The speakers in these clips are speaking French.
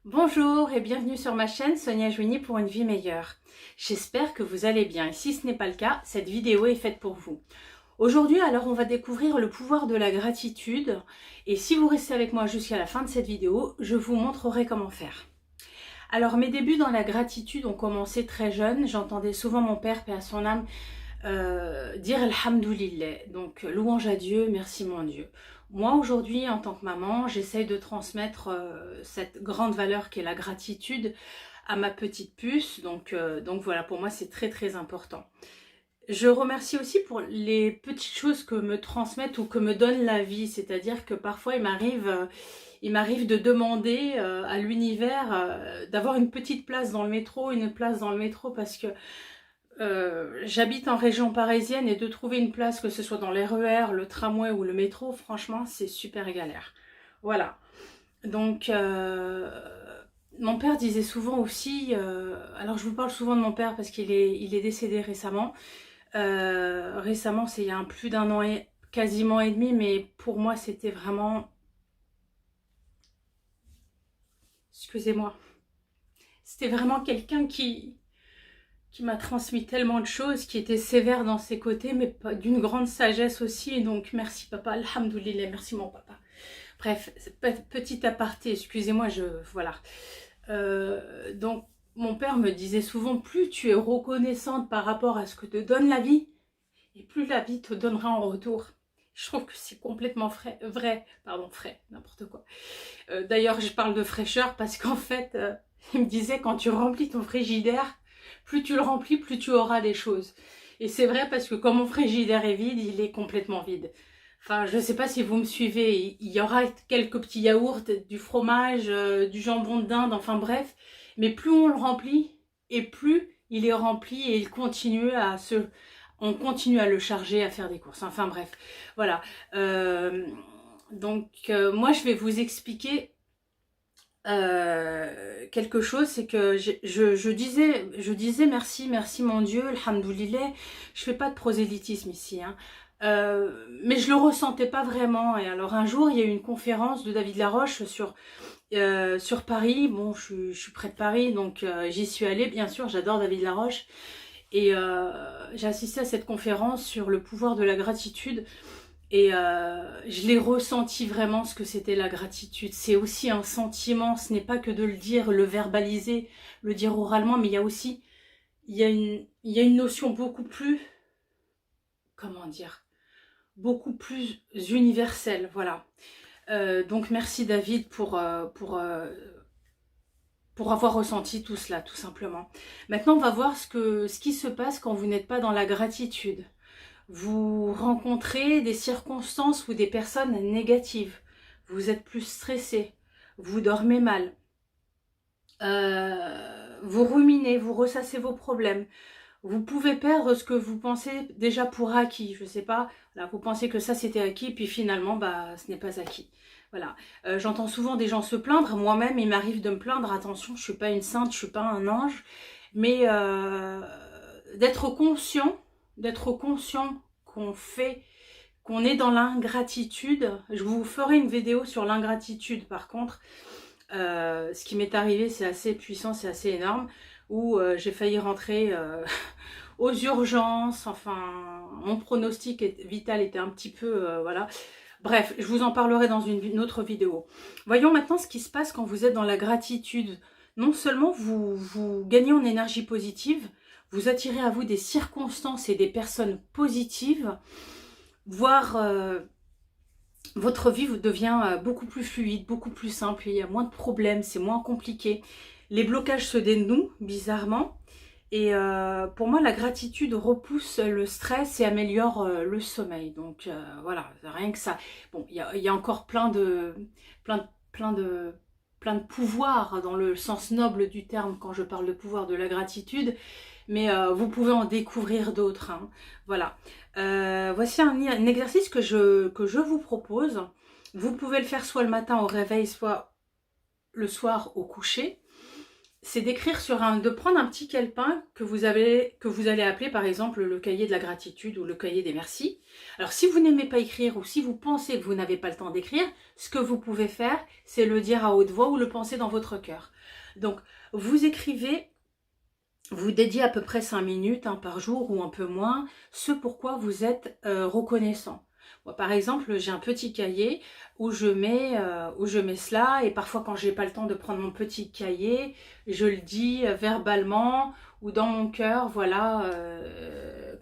Bonjour et bienvenue sur ma chaîne Sonia Jouini pour une vie meilleure. J'espère que vous allez bien et si ce n'est pas le cas, cette vidéo est faite pour vous. Aujourd'hui, alors on va découvrir le pouvoir de la gratitude et si vous restez avec moi jusqu'à la fin de cette vidéo, je vous montrerai comment faire. Alors mes débuts dans la gratitude ont commencé très jeune, j'entendais souvent mon père, paix à son âme, dire Alhamdoulilah, donc louange à Dieu, merci mon Dieu. Moi aujourd'hui en tant que maman, j'essaye de transmettre cette grande valeur qu'est la gratitude à ma petite puce, donc voilà, pour moi c'est très très important. Je remercie aussi pour les petites choses que me transmettent ou que me donne la vie, c'est-à-dire que parfois il m'arrive de demander à l'univers d'avoir une petite place dans le métro, parce que j'habite en région parisienne et de trouver une place, que ce soit dans les RER, le tramway ou le métro, franchement, c'est super galère. Voilà. Donc, mon père disait souvent aussi, alors je vous parle souvent de mon père parce il est décédé récemment. Récemment, c'est il y a plus d'un an et quasiment et demi, mais pour moi, c'était vraiment... Excusez-moi. C'était vraiment quelqu'un qui m'a transmis tellement de choses, qui était sévère dans ses côtés, mais d'une grande sagesse aussi. Et donc, merci papa, alhamdoulilah, merci mon papa. Bref, petit aparté, excusez-moi, voilà. Donc, mon père me disait souvent, plus tu es reconnaissante par rapport à ce que te donne la vie, et plus la vie te donnera en retour. Je trouve que c'est complètement frais, n'importe quoi. D'ailleurs, je parle de fraîcheur parce qu'en fait, il me disait, quand tu remplis ton frigidaire, plus tu le remplis, plus tu auras des choses. Et c'est vrai parce que quand mon frigidaire est vide, il est complètement vide. Enfin, je ne sais pas si vous me suivez, il y aura quelques petits yaourts, du fromage, du jambon de dinde, enfin bref. Mais plus on le remplit, et plus il est rempli et on continue à le charger, à faire des courses. Enfin bref, voilà. Moi, je vais vous expliquer quelque chose, c'est que je disais merci mon Dieu, alhamdoulilah. Je fais pas de prosélytisme ici, hein. Mais je le ressentais pas vraiment. Et alors un jour, il y a eu une conférence de David Laroche sur Paris. Bon, je suis près de Paris, donc j'y suis allée, bien sûr, j'adore David Laroche. Et j'ai assisté à cette conférence sur le pouvoir de la gratitude. Et je l'ai ressenti vraiment ce que c'était la gratitude. C'est aussi un sentiment, ce n'est pas que de le dire, le verbaliser, le dire oralement, mais il y a une notion beaucoup plus, comment dire, beaucoup plus universelle, voilà. Donc merci David pour avoir ressenti tout cela, tout simplement. Maintenant, on va voir ce qui se passe quand vous n'êtes pas dans la gratitude. Vous rencontrez des circonstances ou des personnes négatives. Vous êtes plus stressé. Vous dormez mal. Vous ruminez, vous ressassez vos problèmes. Vous pouvez perdre ce que vous pensez déjà pour acquis. Je sais pas, là, vous pensez que ça c'était acquis, puis finalement, ce n'est pas acquis. Voilà. J'entends souvent des gens se plaindre. Moi-même, il m'arrive de me plaindre. Attention, je suis pas une sainte, je suis pas un ange. Mais d'être conscient qu'on est dans l'ingratitude. Je vous ferai une vidéo sur l'ingratitude par contre. Ce qui m'est arrivé, c'est assez puissant, c'est assez énorme, où j'ai failli rentrer aux urgences, enfin mon pronostic vital était un petit peu, voilà. Bref, je vous en parlerai dans une autre vidéo. Voyons maintenant ce qui se passe quand vous êtes dans la gratitude. Non seulement vous gagnez en énergie positive, vous attirez à vous des circonstances et des personnes positives, voire votre vie vous devient beaucoup plus fluide, beaucoup plus simple, il y a moins de problèmes, c'est moins compliqué. Les blocages se dénouent, bizarrement. Et pour moi, la gratitude repousse le stress et améliore le sommeil. Donc voilà, rien que ça. Bon, il y a encore plein de pouvoirs dans le sens noble du terme quand je parle de pouvoir de la gratitude. Mais vous pouvez en découvrir d'autres, hein. Voilà. Voici un exercice que je vous propose. Vous pouvez le faire soit le matin au réveil, soit le soir au coucher. c'est d'écrire de prendre un petit calepin que vous allez appeler par exemple le cahier de la gratitude ou le cahier des merci. Alors si vous n'aimez pas écrire ou si vous pensez que vous n'avez pas le temps d'écrire, ce que vous pouvez faire, c'est le dire à haute voix ou le penser dans votre cœur. Donc vous écrivez, vous dédiez à peu près 5 minutes par jour ou un peu moins, ce pourquoi vous êtes reconnaissant. Moi, par exemple, j'ai un petit cahier où je mets cela, et parfois quand j'ai pas le temps de prendre mon petit cahier, je le dis verbalement ou dans mon cœur, voilà,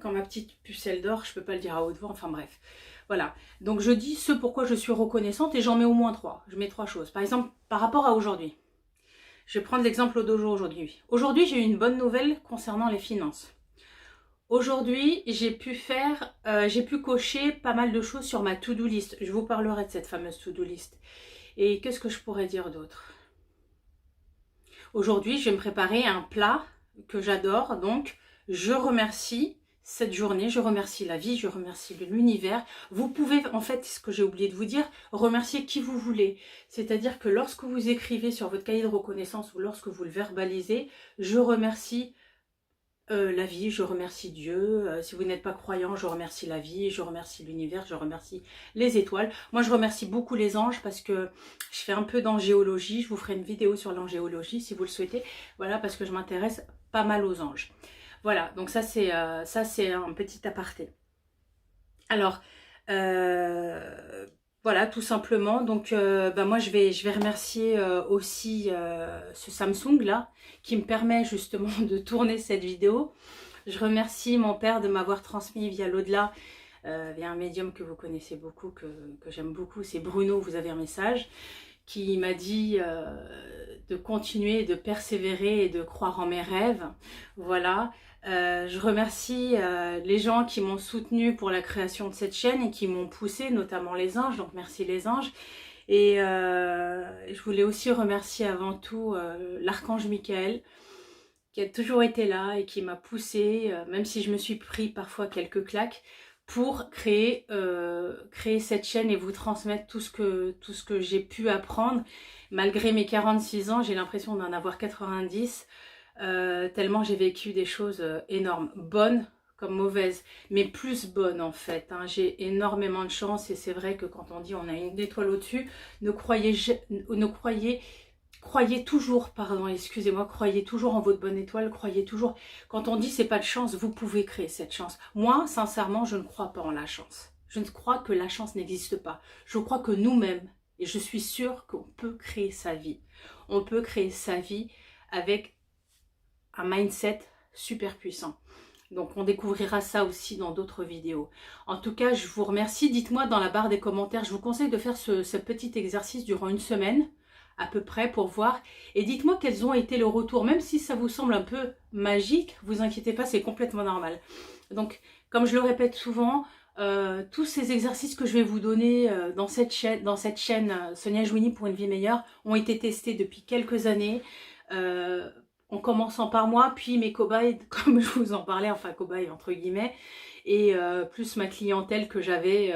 quand ma petite pucelle dort, je peux pas le dire à haute voix, enfin bref. Voilà, donc je dis ce pourquoi je suis reconnaissante et j'en mets au moins 3. Je mets 3 choses. Par exemple, par rapport à aujourd'hui. Je vais prendre l'exemple d'aujourd'hui. Aujourd'hui, j'ai eu une bonne nouvelle concernant les finances. Aujourd'hui, j'ai pu cocher pas mal de choses sur ma to-do list. Je vous parlerai de cette fameuse to-do list. Et qu'est-ce que je pourrais dire d'autre? Aujourd'hui, je vais me préparer un plat que j'adore. Donc, je remercie cette journée, je remercie la vie, je remercie l'univers. Vous pouvez, en fait, ce que j'ai oublié de vous dire, remercier qui vous voulez. C'est-à-dire que lorsque vous écrivez sur votre cahier de reconnaissance ou lorsque vous le verbalisez, je remercie la vie, je remercie Dieu. Si vous n'êtes pas croyant, je remercie la vie, je remercie l'univers, je remercie les étoiles. Moi, je remercie beaucoup les anges parce que je fais un peu d'angéologie. Je vous ferai une vidéo sur l'angéologie si vous le souhaitez. Voilà, parce que je m'intéresse pas mal aux anges. Voilà, donc ça c'est un petit aparté. Alors, voilà, tout simplement. Donc, moi, je vais remercier aussi ce Samsung là, qui me permet justement de tourner cette vidéo. Je remercie mon père de m'avoir transmis via l'au-delà, via un médium que vous connaissez beaucoup, que j'aime beaucoup. C'est Bruno, vous avez un message, qui m'a dit de continuer, de persévérer et de croire en mes rêves. Voilà. Je remercie les gens qui m'ont soutenu pour la création de cette chaîne et qui m'ont poussé, notamment les anges, donc merci les anges. Et je voulais aussi remercier avant tout l'archange Michael, qui a toujours été là et qui m'a poussé, même si je me suis pris parfois quelques claques, pour créer cette chaîne et vous transmettre tout ce que j'ai pu apprendre. Malgré mes 46 ans, j'ai l'impression d'en avoir 90. Tellement j'ai vécu des choses énormes, bonnes comme mauvaises, mais plus bonnes en fait. J'ai énormément de chance et c'est vrai que quand on dit on a une étoile au-dessus, croyez toujours, pardon, excusez-moi, croyez toujours en votre bonne étoile, croyez toujours. Quand on dit c'est pas de chance, vous pouvez créer cette chance. Moi, sincèrement, je ne crois pas en la chance. Je ne crois que la chance n'existe pas. Je crois que nous-mêmes, et je suis sûre qu'on peut créer sa vie. On peut créer sa vie avec un mindset super puissant. Donc on découvrira ça aussi dans d'autres vidéos. En tout cas, je vous remercie. Dites-moi dans la barre des commentaires, je vous conseille de faire ce petit exercice durant une semaine à peu près pour voir. Et dites-moi quels ont été les retours. Même si ça vous semble un peu magique, vous inquiétez pas, c'est complètement normal. Donc comme je le répète souvent, tous ces exercices que je vais vous donner dans cette chaîne Sonia Jouini pour une vie meilleure ont été testés depuis quelques années. En commençant par moi, puis mes cobayes, comme je vous en parlais, enfin cobayes entre guillemets, et plus ma clientèle que j'avais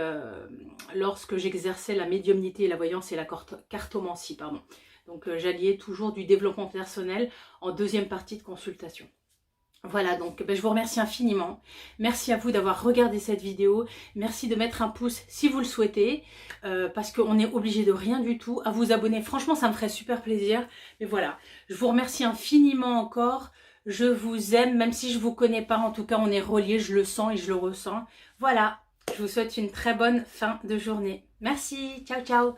lorsque j'exerçais la médiumnité et la voyance et la cartomancie, pardon. Donc j'alliais toujours du développement personnel en deuxième partie de consultation. Voilà, donc je vous remercie infiniment. Merci à vous d'avoir regardé cette vidéo. Merci de mettre un pouce si vous le souhaitez, parce qu'on n'est obligé de rien du tout. À vous abonner, franchement, ça me ferait super plaisir. Mais voilà, je vous remercie infiniment encore. Je vous aime, même si je ne vous connais pas. En tout cas, on est reliés, je le sens et je le ressens. Voilà, je vous souhaite une très bonne fin de journée. Merci, ciao, ciao.